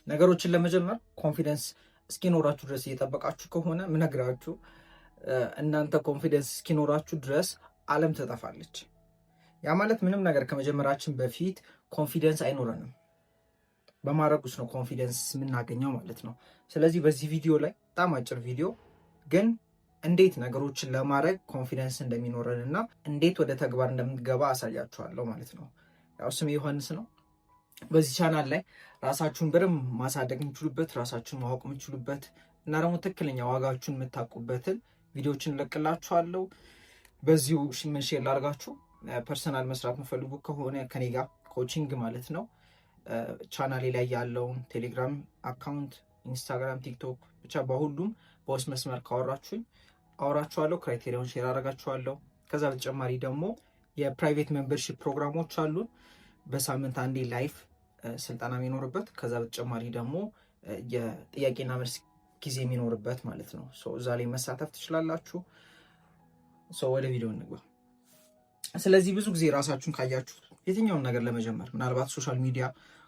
ነገሮችን ለመጀመር ኮንፊደንስ እስኪኖራችሁ ድረስ እየጠበቃችሁ ከሆነ ምነግራችሁ እናንተ ኮንፊደንስ እስኪኖራችሁ ድረስ ዓለም ትጠፋለች። ያ ማለት ምንም ነገር ከመጀመራችን በፊት ኮንፊደንስ አይኖረንም። በማድረግ ውስጥ ነው ኮንፊደንስ የምናገኘው ማለት ነው። ስለዚህ በዚህ ቪዲዮ ላይ በጣም አጭር ቪዲዮ ግን እንዴት ነገሮችን ለማድረግ ኮንፊደንስ እንደሚኖረን እና እንዴት ወደ ተግባር እንደምንገባ አሳያችኋለሁ ማለት ነው። ያው ስሜ ዮሐንስ ነው። በዚህ ቻናል ላይ ራሳችሁን በደንብ ማሳደግ የምችሉበት፣ ራሳችሁን ማወቅ የምችሉበት እና ደግሞ ትክክለኛ ዋጋችሁን የምታውቁበትን ቪዲዮዎችን እለቅላችኋለሁ። በዚሁ ሼር ላድርጋችሁ። ፐርሰናል መስራት የምፈልጉ ከሆነ ከኔ ጋር ኮቺንግ ማለት ነው ቻናሌ ላይ ያለውን ቴሌግራም አካውንት፣ ኢንስታግራም፣ ቲክቶክ ብቻ በሁሉም በውስጥ መስመር ካወራችሁኝ አወራችኋለሁ። ክራይቴሪያውን ሼር አደርጋችኋለሁ። ከዛ በተጨማሪ ደግሞ የፕራይቬት ሜምበርሺፕ ፕሮግራሞች አሉን። በሳምንት አንዴ ላይፍ ስልጠና የሚኖርበት፣ ከዛ በተጨማሪ ደግሞ የጥያቄና መልስ ጊዜ የሚኖርበት ማለት ነው። እዛ ላይ መሳተፍ ትችላላችሁ። ወደ ቪዲዮ እንግባ። ስለዚህ ብዙ ጊዜ ራሳችሁን ካያችሁ የትኛውን ነገር ለመጀመር ምናልባት ሶሻል ሚዲያ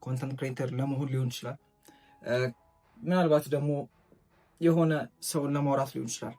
ኮንተንት ክሬተር ለመሆን ሊሆን ይችላል። ምናልባት ደግሞ የሆነ ሰውን ለማውራት ሊሆን ይችላል።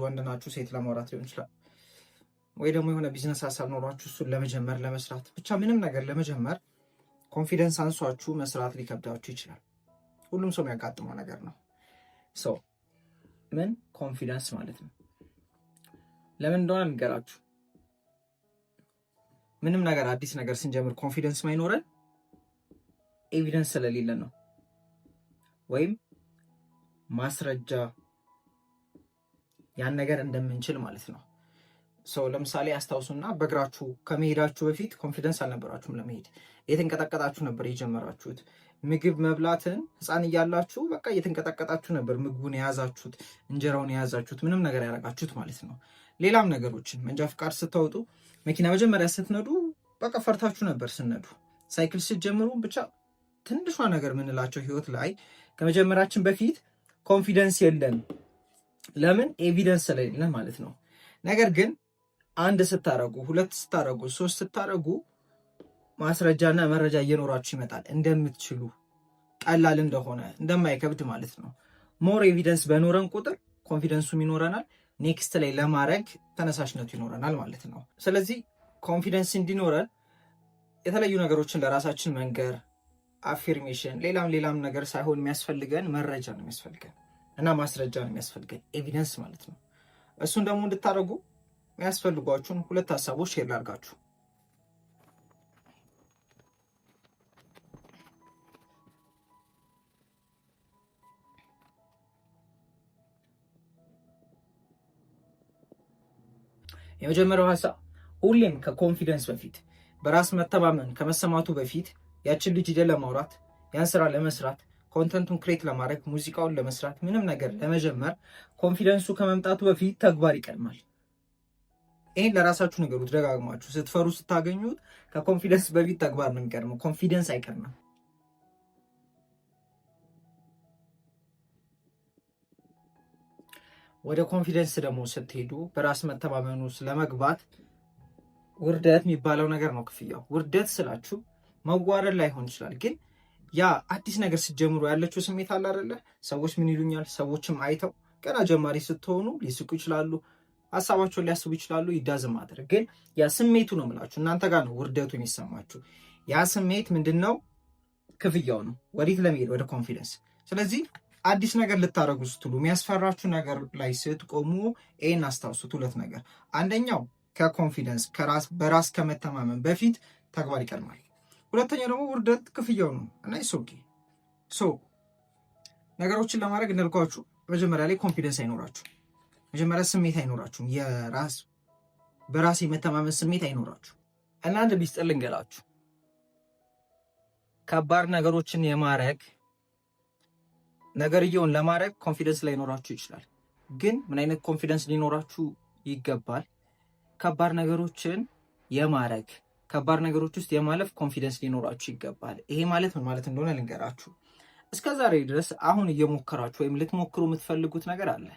ወንድ ናችሁ ሴት ለማውራት ሊሆን ይችላል። ወይ ደግሞ የሆነ ቢዝነስ ሀሳብ ኖሯችሁ እሱን ለመጀመር ለመስራት፣ ብቻ ምንም ነገር ለመጀመር ኮንፊደንስ አንሷችሁ መስራት ሊከብዳችሁ ይችላል። ሁሉም ሰው የሚያጋጥመው ነገር ነው። ምን ኮንፊደንስ ማለት ነው? ለምን እንደሆነ ንገራችሁ። ምንም ነገር አዲስ ነገር ስንጀምር ኮንፊደንስ ማይኖረን ኤቪደንስ ስለሌለን ነው፣ ወይም ማስረጃ ያን ነገር እንደምንችል ማለት ነው። ለምሳሌ አስታውሱና በእግራችሁ ከመሄዳችሁ በፊት ኮንፊደንስ አልነበራችሁም ለመሄድ፣ እየተንቀጠቀጣችሁ ነበር የጀመራችሁት። ምግብ መብላትን ህፃን እያላችሁ በቃ እየተንቀጠቀጣችሁ ነበር ምግቡን የያዛችሁት፣ እንጀራውን የያዛችሁት፣ ምንም ነገር ያደረጋችሁት ማለት ነው። ሌላም ነገሮችን መንጃ ፍቃድ ስታወጡ፣ መኪና መጀመሪያ ስትነዱ በቃ ፈርታችሁ ነበር ስነዱ። ሳይክል ስትጀምሩ፣ ብቻ ትንሿ ነገር የምንላቸው ህይወት ላይ ከመጀመራችን በፊት ኮንፊደንስ የለን። ለምን? ኤቪደንስ ስለሌለን ማለት ነው። ነገር ግን አንድ ስታረጉ፣ ሁለት ስታረጉ፣ ሶስት ስታረጉ ማስረጃና መረጃ እየኖራችሁ ይመጣል እንደምትችሉ፣ ቀላል እንደሆነ፣ እንደማይከብድ ማለት ነው። ሞር ኤቪደንስ በኖረን ቁጥር ኮንፊደንሱም ይኖረናል፣ ኔክስት ላይ ለማድረግ ተነሳሽነቱ ይኖረናል ማለት ነው። ስለዚህ ኮንፊደንስ እንዲኖረን የተለያዩ ነገሮችን ለራሳችን መንገር፣ አፊርሜሽን፣ ሌላም ነገር ሳይሆን የሚያስፈልገን መረጃ ነው የሚያስፈልገን እና ማስረጃ ነው የሚያስፈልገን፣ ኤቪደንስ ማለት ነው። እሱን ደግሞ እንድታደርጉ የሚያስፈልጓችሁን ሁለት ሀሳቦች ሼር ላድርጋችሁ። የመጀመሪያው ሀሳብ ሁሌም ከኮንፊደንስ በፊት በራስ መተማመን ከመሰማቱ በፊት ያችን ልጅ ሄደን ለማውራት፣ ያን ስራ ለመስራት፣ ኮንተንቱን ክሬት ለማድረግ፣ ሙዚቃውን ለመስራት፣ ምንም ነገር ለመጀመር ኮንፊደንሱ ከመምጣቱ በፊት ተግባር ይቀድማል። ይህን ለራሳችሁ ነገሩት ደጋግማችሁ። ስትፈሩ ስታገኙት ከኮንፊደንስ በፊት ተግባር ነው የሚቀድመው፣ ኮንፊደንስ አይቀድምም። ወደ ኮንፊደንስ ደግሞ ስትሄዱ በራስ መተማመኑ ለመግባት ውርደት የሚባለው ነገር ነው ክፍያው። ውርደት ስላችሁ መዋረድ ላይሆን ይችላል፣ ግን ያ አዲስ ነገር ስትጀምሩ ያለችው ስሜት አለ አይደለ? ሰዎች ምን ይሉኛል፣ ሰዎችም አይተው ገና ጀማሪ ስትሆኑ ሊስቁ ይችላሉ፣ ሀሳባቸውን ሊያስቡ ይችላሉ። ይዳዝም ማድረግ ግን ያ ስሜቱ ነው የምላችሁ፣ እናንተ ጋር ነው ውርደቱ የሚሰማችሁ። ያ ስሜት ምንድነው? ክፍያው ነው ወዴት ለመሄድ ወደ ኮንፊደንስ። ስለዚህ አዲስ ነገር ልታደርጉ ስትሉ የሚያስፈራችሁ ነገር ላይ ስትቆሙ ይህን አስታውሱት። ሁለት ነገር፣ አንደኛው ከኮንፊደንስ በራስ ከመተማመን በፊት ተግባር ይቀድማል። ሁለተኛው ደግሞ ውርደት ክፍያው ነው እና ይሶኬ ነገሮችን ለማድረግ እንዳልኳችሁ መጀመሪያ ላይ ኮንፊደንስ አይኖራችሁ፣ መጀመሪያ ስሜት አይኖራችሁም፣ በራስ የመተማመን ስሜት አይኖራችሁ። እና አንድ ሚስጥር ልንገራችሁ፣ ከባድ ነገሮችን የማድረግ ነገርየውን ለማድረግ ኮንፊደንስ ላይኖራችሁ ይችላል። ግን ምን አይነት ኮንፊደንስ ሊኖራችሁ ይገባል? ከባድ ነገሮችን የማድረግ ከባድ ነገሮች ውስጥ የማለፍ ኮንፊደንስ ሊኖራችሁ ይገባል። ይሄ ማለት ምን ማለት እንደሆነ ልንገራችሁ። እስከ ዛሬ ድረስ አሁን እየሞከራችሁ ወይም ልትሞክሩ የምትፈልጉት ነገር አለ፣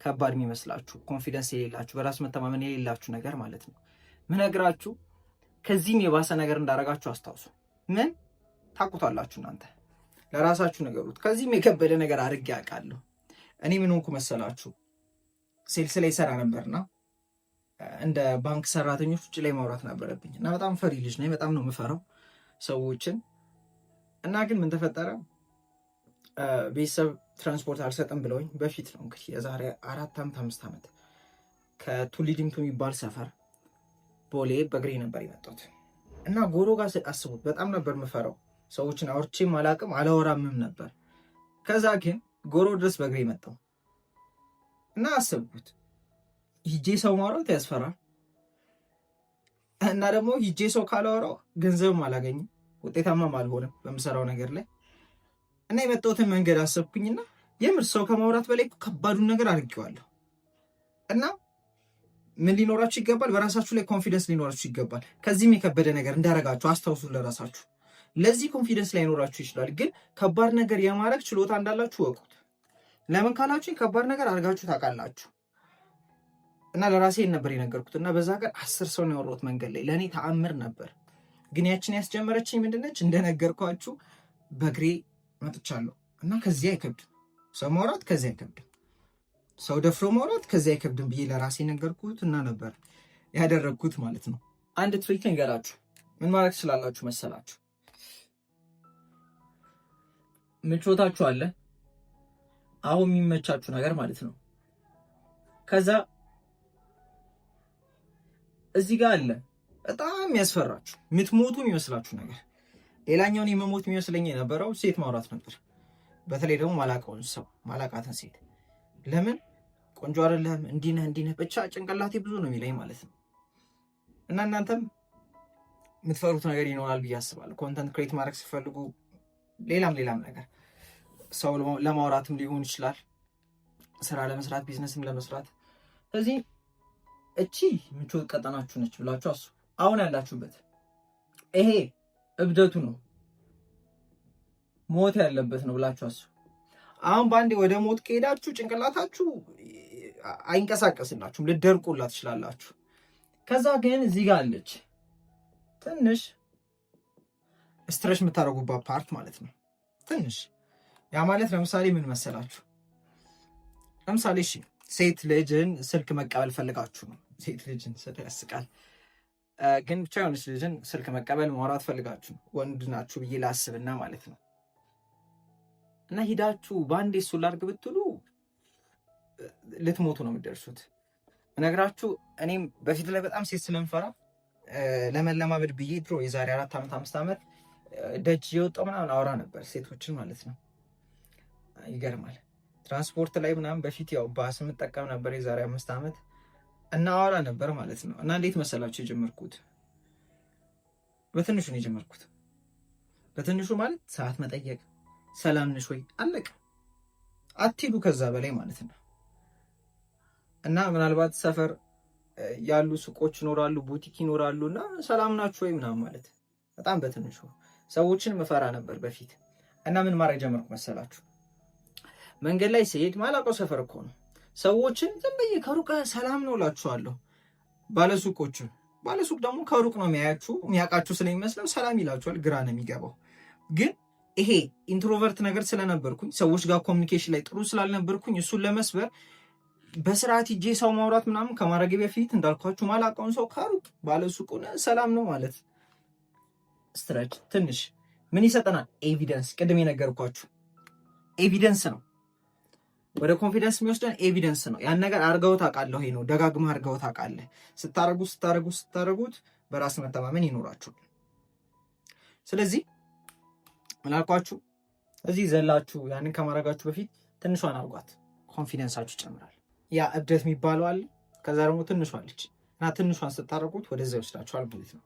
ከባድ የሚመስላችሁ፣ ኮንፊደንስ የሌላችሁ፣ በራስ መተማመን የሌላችሁ ነገር ማለት ነው። ምነግራችሁ ከዚህም የባሰ ነገር እንዳረጋችሁ አስታውሱ። ምን ታውቁታላችሁ እናንተ። ለራሳችሁ ነገሩት። ከዚህም የከበደ ነገር አድርጌ አውቃለሁ። እኔ ምን ሆንኩ መሰላችሁ? ሴልስ ላይ ሰራ ነበርና እንደ ባንክ ሰራተኞች ውጭ ላይ ማውራት ነበረብኝ እና በጣም ፈሪ ልጅ ነኝ። በጣም ነው የምፈራው ሰዎችን እና ግን ምን ተፈጠረ? ቤተሰብ ትራንስፖርት አልሰጥም ብለውኝ በፊት ነው እንግዲህ የዛሬ 4-5 ዓመት ከቱሊ ዲምቱ የሚባል ሰፈር ቦሌ በእግሬ ነበር የመጣሁት እና ጎሮ ጋር አስቡት። በጣም ነበር የምፈራው። ሰዎችን አውርቼም አላቅም አላወራምም ነበር። ከዛ ግን ጎሮ ድረስ በእግሬ መጣሁ እና አሰብኩት ሂጄ ሰው ማውራት ያስፈራል እና ደግሞ ሂጄ ሰው ካላወራው ገንዘብም አላገኝም ውጤታማም አልሆንም በምሰራው ነገር ላይ እና የመጣሁትን መንገድ አሰብኩኝና የምር ሰው ከማውራት በላይ ከባዱን ነገር አድርጌዋለሁ። እና ምን ሊኖራችሁ ይገባል? በራሳችሁ ላይ ኮንፊደንስ ሊኖራችሁ ይገባል። ከዚህም የከበደ ነገር እንዳረጋችሁ አስታውሱ ለራሳችሁ። ለዚህ ኮንፊደንስ ላይኖራችሁ ይችላል፣ ግን ከባድ ነገር የማድረግ ችሎታ እንዳላችሁ ወቁት። ለምን ካላችሁ ከባድ ነገር አድርጋችሁ ታውቃላችሁ። እና ለራሴ ነበር የነገርኩት እና በዛ ቀን 10 ሰው ነው ያወራሁት መንገድ ላይ። ለእኔ ተአምር ነበር። ግን ያችን ያስጀመረችኝ ምንድነች? እንደነገርኳችሁ በእግሬ መጥቻለሁ እና ከዚህ አይከብድም ሰው ማውራት፣ ከዚህ አይከብድም ሰው ደፍሮ ማውራት፣ ከዚህ አይከብድም ብዬ ለራሴ ነገርኩት እና ነበር ያደረግኩት ማለት ነው። አንድ ትሪክ ንገራችሁ። ምን ማድረግ ትችላላችሁ መሰላችሁ? ምቾታችሁ አለ አሁን የሚመቻችሁ ነገር ማለት ነው። ከዛ እዚህ ጋር አለ በጣም ያስፈራችሁ የምትሞቱ የሚመስላችሁ ነገር። ሌላኛውን የመሞት የሚመስለኝ የነበረው ሴት ማውራት ነበር። በተለይ ደግሞ ማላውቀውን ሰው ማላውቃትን ሴት ለምን ቆንጆ አይደለም እንዲህ ነህ ብቻ ጭንቅላቴ ብዙ ነው የሚለኝ ማለት ነው። እና እናንተም የምትፈሩት ነገር ይኖራል ብዬ አስባለሁ። ኮንተንት ክሬት ማድረግ ሲፈልጉ ሌላም ነገር ሰው ለማውራትም ሊሆን ይችላል፣ ስራ ለመስራት ቢዝነስም ለመስራት። ስለዚህ እቺ ምቾት ቀጠናችሁ ነች ብላችሁ አስቡ። አሁን ያላችሁበት ይሄ እብደቱ ነው ሞት ያለበት ነው ብላችሁ አስቡ። አሁን በአንዴ ወደ ሞት ከሄዳችሁ ጭንቅላታችሁ አይንቀሳቀስላችሁም፣ ልደርቁላ ትችላላችሁ። ከዛ ግን እዚህ ጋር አለች ትንሽ ስትሬች የምታደርጉባት ፓርት ማለት ነው። ትንሽ ያ ማለት ለምሳሌ ምን መሰላችሁ? ለምሳሌ እሺ ሴት ልጅን ስልክ መቀበል ፈልጋችሁ ነው። ሴት ልጅን ያስቃል፣ ግን ብቻ የሆነች ልጅን ስልክ መቀበል ማውራት ፈልጋችሁ ወንድ ናችሁ ብዬ ላስብና ማለት ነው። እና ሂዳችሁ በአንዴ እሱ ላድርግ ብትሉ ልትሞቱ ነው የምትደርሱት። እነግራችሁ እኔም በፊት ላይ በጣም ሴት ስለምፈራ ለመለማመድ ብዬ ድሮ የዛሬ 4-5 ዓመት ደጅ የወጣው ምናምን አውራ ነበር ሴቶችን ማለት ነው። ይገርማል። ትራንስፖርት ላይ ምናምን በፊት ያው ባስ የምጠቀም ነበር የዛሬ 5 ዓመት እና አውራ ነበር ማለት ነው። እና እንዴት መሰላችሁ የጀመርኩት? በትንሹ ነው የጀመርኩት። በትንሹ ማለት ሰዓት መጠየቅ፣ ሰላም ነሽ ወይ፣ አለቀ። አትሄዱ ከዛ በላይ ማለት ነው። እና ምናልባት ሰፈር ያሉ ሱቆች ይኖራሉ፣ ቡቲክ ይኖራሉ እና ሰላም ናችሁ ወይ ምናምን ማለት በጣም በትንሹ ሰዎችን መፈራ ነበር በፊት። እና ምን ማድረግ ጀመርኩ መሰላችሁ? መንገድ ላይ ሲሄድ ማላውቀው ሰፈር እኮ ነው ሰዎችን ዝም ብዬ ከሩቅ ሰላም ነው እላችኋለሁ። ባለሱቅ ደግሞ ከሩቅ ነው የሚያያችሁ፣ የሚያውቃችሁ ስለሚመስለው ሰላም ይላችኋል። ግራ ነው የሚገባው። ግን ይሄ ኢንትሮቨርት ነገር ስለነበርኩኝ ሰዎች ጋር ኮሚኒኬሽን ላይ ጥሩ ስላልነበርኩኝ እሱን ለመስበር በስርዓት ሂጄ ሰው ማውራት ምናምን ከማድረግ በፊት እንዳልኳችሁ ማላውቀውን ሰው ከሩቅ ባለሱቁን ሰላም ነው ማለት ስትረች ትንሽ ምን ይሰጠናል? ኤቪደንስ። ቅድም የነገርኳችሁ ኤቪደንስ ነው። ወደ ኮንፊደንስ የሚወስደን ኤቪደንስ ነው። ያን ነገር አርገው ታውቃለህ ወይ ነው። ደጋግመህ አርገው ታውቃለህ። ስታረጉት በራስ መተማመን ይኖራችኋል። ስለዚህ ምን አልኳችሁ? እዚህ ዘላችሁ ያንን ከማድረጋችሁ በፊት ትንሿን አርጓት፣ ኮንፊደንሳችሁ ይጨምራል። ያ እብደት የሚባለው አለ። ከዛ ደግሞ ትንሿ አለች እና ትንሿን ስታረጉት ወደዛ ይወስዳችኋል ማለት ነው።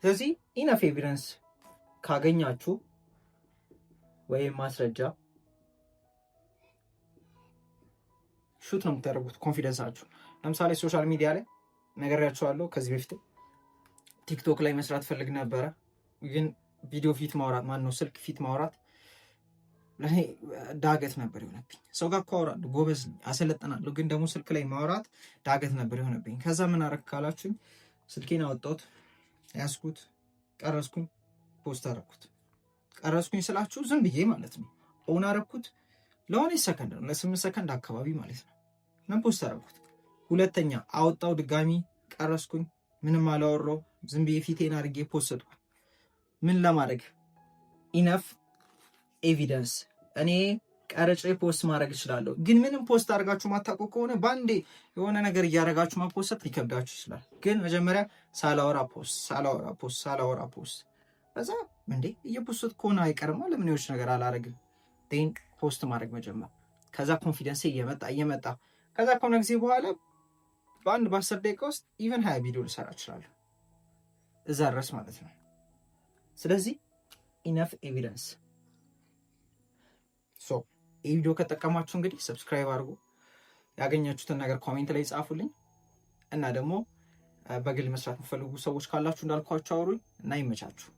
ስለዚህ ኢነፍ ኤቪደንስ ካገኛችሁ ወይም ማስረጃ ሹት ነው የምታደርጉት ኮንፊደንሳችሁ። ለምሳሌ ሶሻል ሚዲያ ላይ ነገራችኋለሁ። ከዚህ በፊት ቲክቶክ ላይ መስራት ፈልግ ነበረ፣ ግን ቪዲዮ ፊት ማውራት ስልክ ፊት ማውራት ለኔ ዳገት ነበር የሆነብኝ። ሰው ጋር አወራለሁ፣ ጎበዝ አሰለጥናለሁ፣ ግን ደግሞ ስልክ ላይ ማውራት ዳገት ነበር የሆነብኝ። ከዛ ምን አደረግ ካላችሁኝ ስልኬን አወጣሁት፣ ያስኩት፣ ቀረስኩኝ፣ ፖስት አደረኩት። ቀረስኩኝ ስላችሁ ዝም ብዬ ማለት ነው። ኦን አረኩት ለሆነ ሰከንድ ነው፣ ለ8 ሰከንድ አካባቢ ማለት ነው። ምን ፖስት አረኩት። ሁለተኛ አወጣው፣ ድጋሚ ቀረስኩኝ፣ ምንም አላወራው፣ ዝም ብዬ ፊቴን አድርጌ ፖስትኩ። ምን ለማድረግ ኢነፍ ኤቪደንስ እኔ ቀረጬ ፖስት ማድረግ እችላለሁ። ግን ምንም ፖስት አድርጋችሁ ማታውቁ ከሆነ በአንዴ የሆነ ነገር እያደረጋችሁ ማፖስት ሊከብዳችሁ ይችላል። ግን መጀመሪያ ሳላወራ ፖስት በዛ እንዴ እየፖስት ከሆነ አይቀርማ ለምን ይወች ነገር አላረግም ን ፖስት ማድረግ መጀመር። ከዛ ኮንፊደንስ እየመጣ ከዛ ከሆነ ጊዜ በኋላ በአንድ በ10 ደቂቃ ውስጥ ኢቨን 20 ቪዲዮ ልሰራ እችላለሁ እዛ ድረስ ማለት ነው። ስለዚህ ኢነፍ ኤቪደንስ። ይህ ቪዲዮ ከጠቀማችሁ እንግዲህ ሰብስክራይብ አድርጉ፣ ያገኛችሁትን ነገር ኮሜንት ላይ ጻፉልኝ እና ደግሞ በግል መስራት የምትፈልጉ ሰዎች ካላችሁ እንዳልኳችሁ አውሩኝ እና ይመቻችሁ።